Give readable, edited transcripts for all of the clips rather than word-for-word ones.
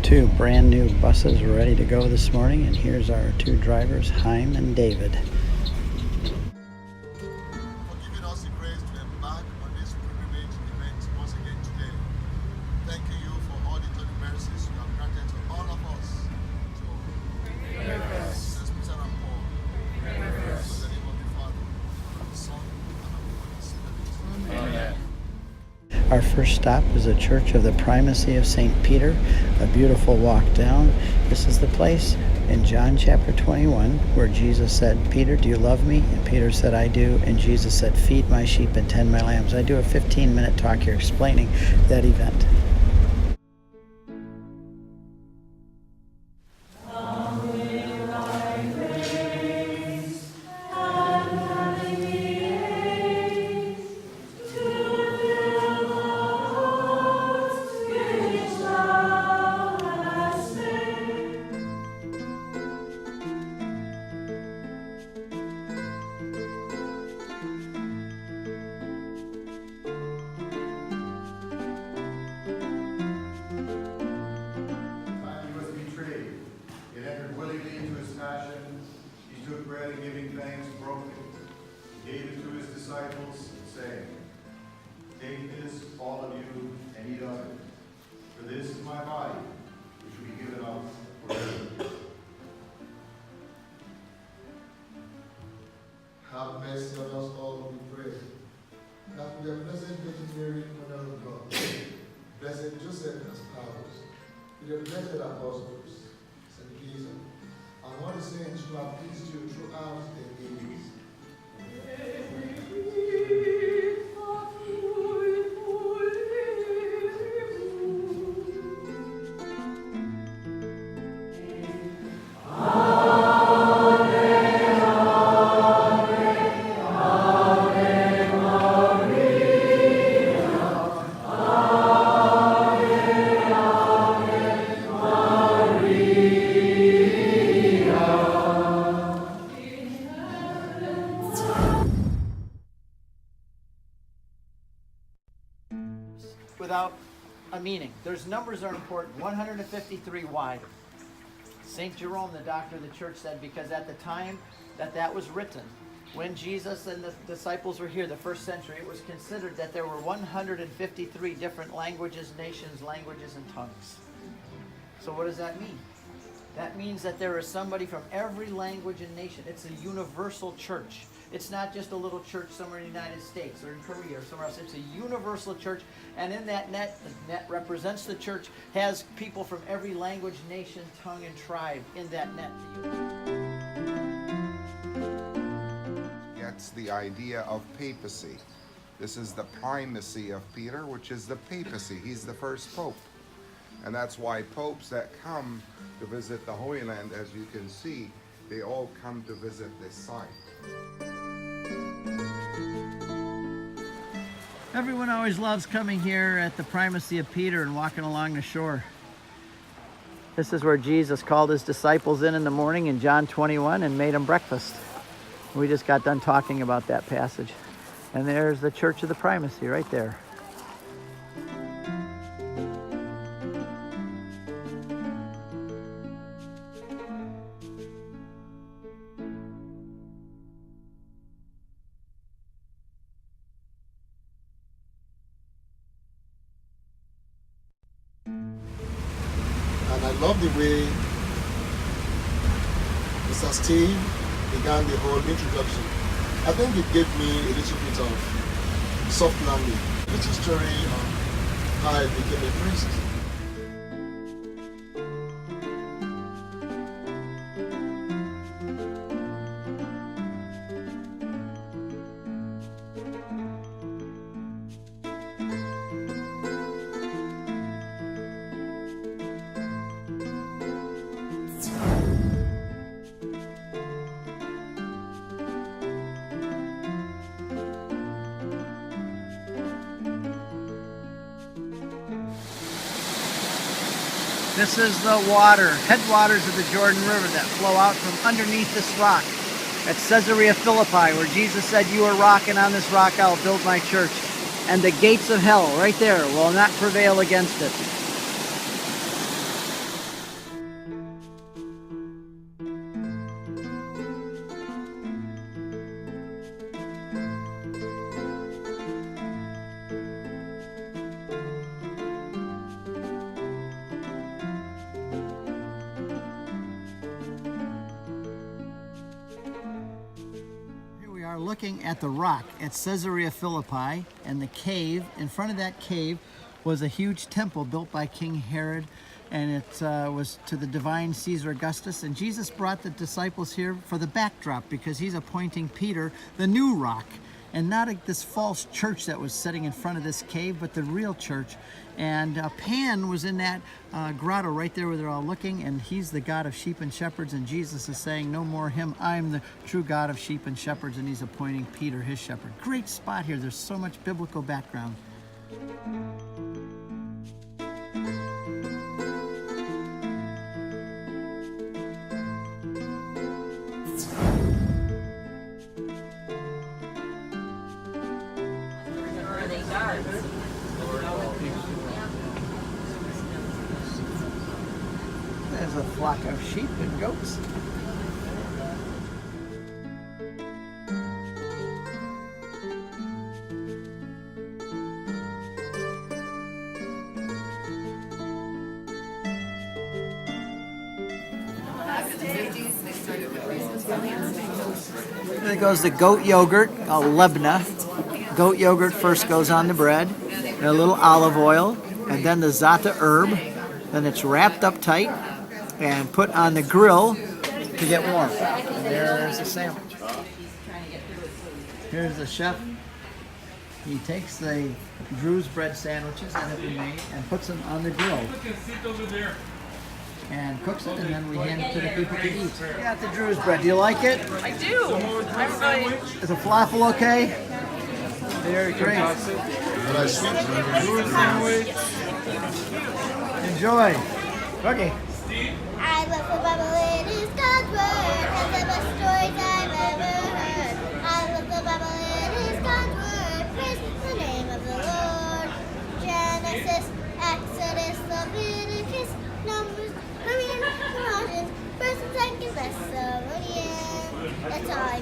Two brand new buses ready to go this morning, and here's our two drivers, Haim and David. For giving us the grace to embark on this pilgrimage event once again today. Thank you for all the good mercies you have granted to all of us. So, Says Peter and Paul. In the name of the Father, and the Son, and of the Holy Spirit. Amen. Our first stop is the Church of the Primacy of St. Peter, a beautiful walk down. This is the place in John chapter 21 where Jesus said, "Peter, do you love me?" And Peter said, "I do." And Jesus said, "Feed my sheep and tend my lambs." I do a 15-minute talk here explaining that event. Bread and giving thanks, broke it, gave it to his disciples, saying, "Take this, all of you, and eat of it, for this is my body, which will be given up for you." Have mercy on us all, we pray. That the Blessed Virgin Mary, Mother of God, Blessed Joseph as spouse, with the blessed apostles, St. Peter, and all the saints who have pleased you throughout the ages. Without a meaning. There's numbers are important. 153 wide. St. Jerome, the doctor of the church, said because at the time that was written, when Jesus and the disciples were here, the first century, it was considered that there were 153 different languages, nations, languages, and tongues. So what does that mean? That means that there is somebody from every language and nation. It's a universal church. It's not just a little church somewhere in the United States or in Korea or somewhere else. It's a universal church, and in that net, the net represents the church, has people from every language, nation, tongue, and tribe in that net. Gets the idea of papacy. This is the primacy of Peter, which is the papacy. He's the first pope. And that's why popes that come to visit the Holy Land, as you can see, they all come to visit this site. Everyone always loves coming here at the Primacy of Peter and walking along the shore. This is where Jesus called his disciples in the morning in John 21 and made them breakfast. We just got done talking about that passage. And there's the Church of the Primacy right there. And I love the way Mr. Steve began the whole introduction. I think it gave me a little bit of soft landing, a little story of how I became a priest. This is the water, headwaters of the Jordan River that flow out from underneath this rock at Caesarea Philippi, where Jesus said, "You are rock, and on this rock I will build my church, and the gates of hell," right there, "will not prevail against it." are looking at the rock at Caesarea Philippi and the cave. In front of that cave was a huge temple built by King Herod, and it was to the divine Caesar Augustus. And Jesus brought the disciples here for the backdrop because he's appointing Peter the new rock, and not this false church that was sitting in front of this cave, but the real church. And Pan was in that grotto right there where they're all looking, and he's the God of sheep and shepherds, and Jesus is saying, no more him, I'm the true God of sheep and shepherds, and he's appointing Peter his shepherd. Great spot here. There's so much biblical background. There's a flock of sheep and goats. There goes the goat yogurt, called lebna. Goat yogurt first goes on the bread, and a little olive oil, and then the za'atar herb. Then it's wrapped up tight and put on the grill to get warm. And there's a sandwich. Here's the chef. He takes the Drew's bread sandwiches that have been made and puts them on the grill and cooks it, and then we hand it to the people to eat. You got the Drew's bread. Do you like it? I do. I'm really. Is the falafel okay? Very great. Enjoy. Okay. I love the Bible, it is God's word, and the best stories I've ever heard. I love the Bible, it is God's word, praise the name of the Lord. Genesis, Exodus, Leviticus, Numbers, Colossians, 1st and 2nd Thessalonians. That's all I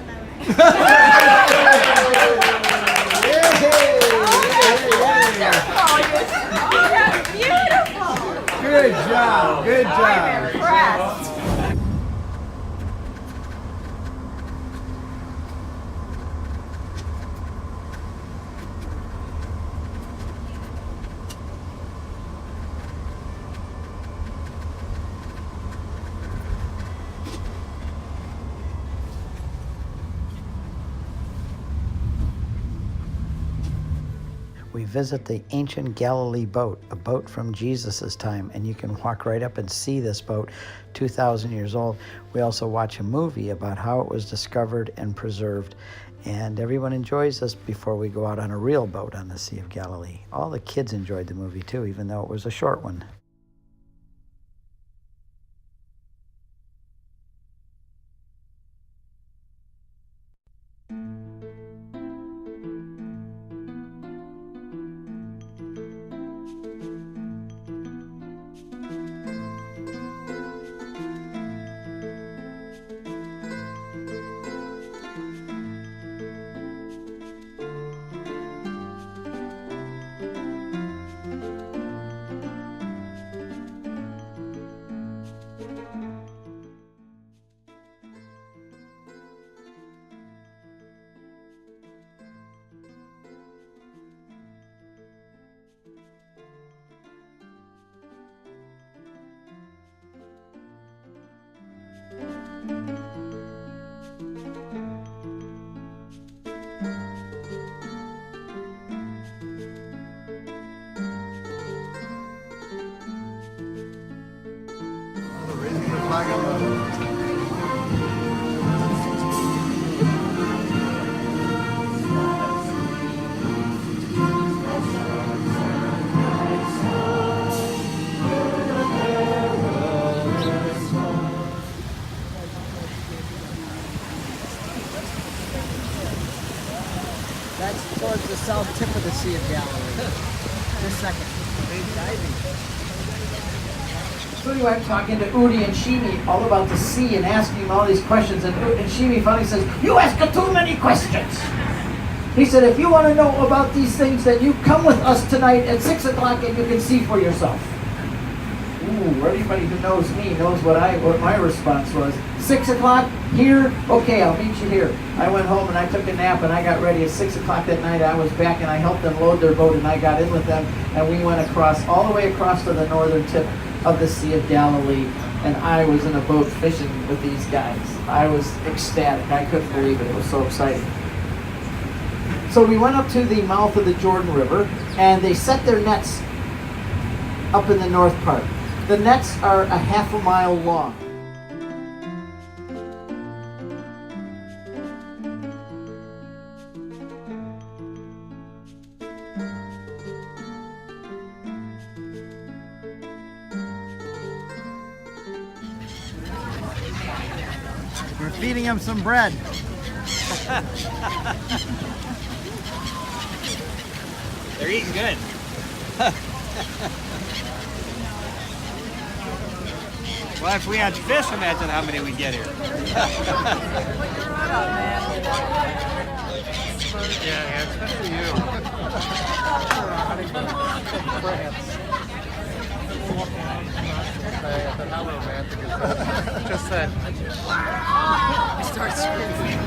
Beautiful. Good job. Good job. I'm impressed. We visit the ancient Galilee boat, a boat from Jesus' time, and you can walk right up and see this boat, 2,000 years old. We also watch a movie about how it was discovered and preserved, and everyone enjoys this before we go out on a real boat on the Sea of Galilee. All the kids enjoyed the movie too, even though it was a short one. That's towards the south tip of the Sea of Galilee. Just a second. So anyway, I'm talking to Udi and Shimi all about the sea and asking him all these questions, and Shimi finally says, "You ask too many questions." He said, "If you want to know about these things, then you come with us tonight at 6 o'clock and you can see for yourself." Anybody who knows me knows what my response was. 6 o'clock here? Okay, I'll meet you here. I went home and I took a nap and I got ready at 6 o'clock that night. I was back and I helped them load their boat and I got in with them and we went across, all the way across to the northern tip of the Sea of Galilee, and I was in a boat fishing with these guys. I was ecstatic. I couldn't believe it. It was so exciting. So we went up to the mouth of the Jordan River and they set their nets up in the north part. The nets are a half a mile long. We're feeding them some bread. They're eating good. Well, if we had fish, imagine how many we'd get here. Yeah, it's good for you. How romantic is that? Just that. It starts screaming.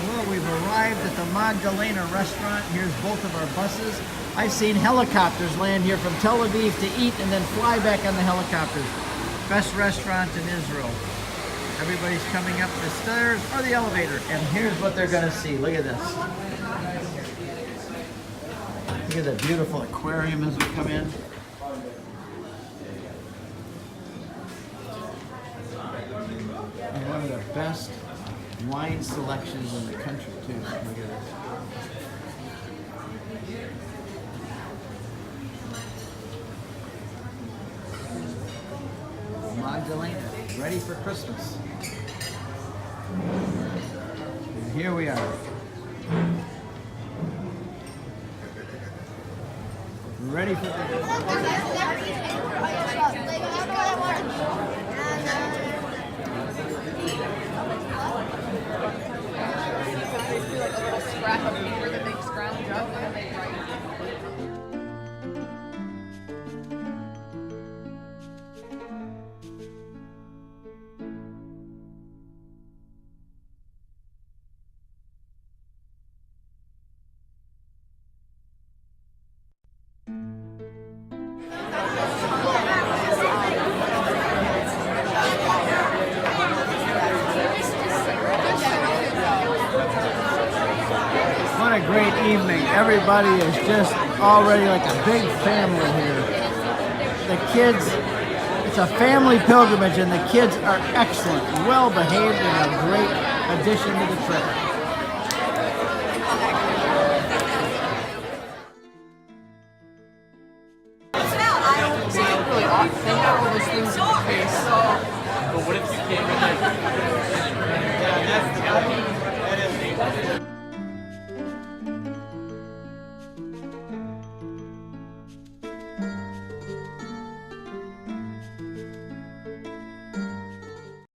Well, we've arrived at the Magdalena restaurant. Here's both of our buses. I've seen helicopters land here from Tel Aviv to eat and then fly back on the helicopters. Best restaurant in Israel. Everybody's coming up the stairs or the elevator. And here's what they're going to see. Look at this. Look at that beautiful aquarium as we come in. And one of the best wine selections in the country too. Look at this. Magdalena, ready for Christmas. And here we are. Ready for Scrap of paper that they scrounge up and they write. What a great evening. Everybody is just already like a big family here. The kids, it's a family pilgrimage and the kids are excellent, well behaved and a great addition to the trip. Really off. They have all those things in the face. But what if you came in like... Yeah, that's